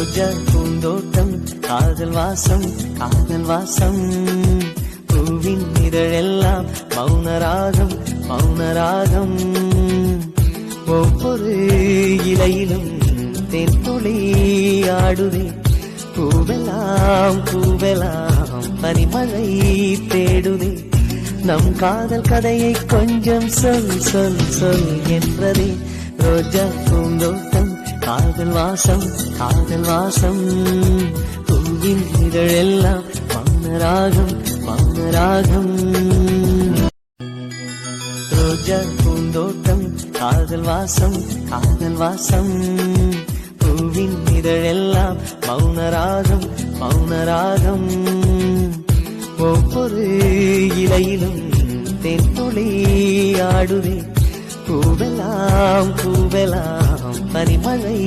ரோஜா பூந்தோட்டம் காதல் வாசம் காதல் வாசம் பூவின் இதழெல்லாம் மௌனராகம் மௌனராகம் ஒவ்வொரு இலையிலும் தென்துளி ஆடுதே பூவெல்லாம் பூவெல்லாம் பனிமழை தேடுதே நம் காதல் கதையை கொஞ்சம் சொல் சொல் சொல் என்றதே ரோஜா பூந்தோட்டம் காதல் வாசம் காதல் வாசம் பூவின் இதழெல்லாம் மௌனராகம் மௌனராகம் ரோஜா பூந்தோட்டம் காதல் வாசம் காதல் வாசம் பூவின் இதழெல்லாம் மௌனராகம் மௌனராகம் ஒவ்வொரு இலையிலும் தென்துளி ஆடுதே பூவெல்லாம் பூவெல்லாம் பனிமழை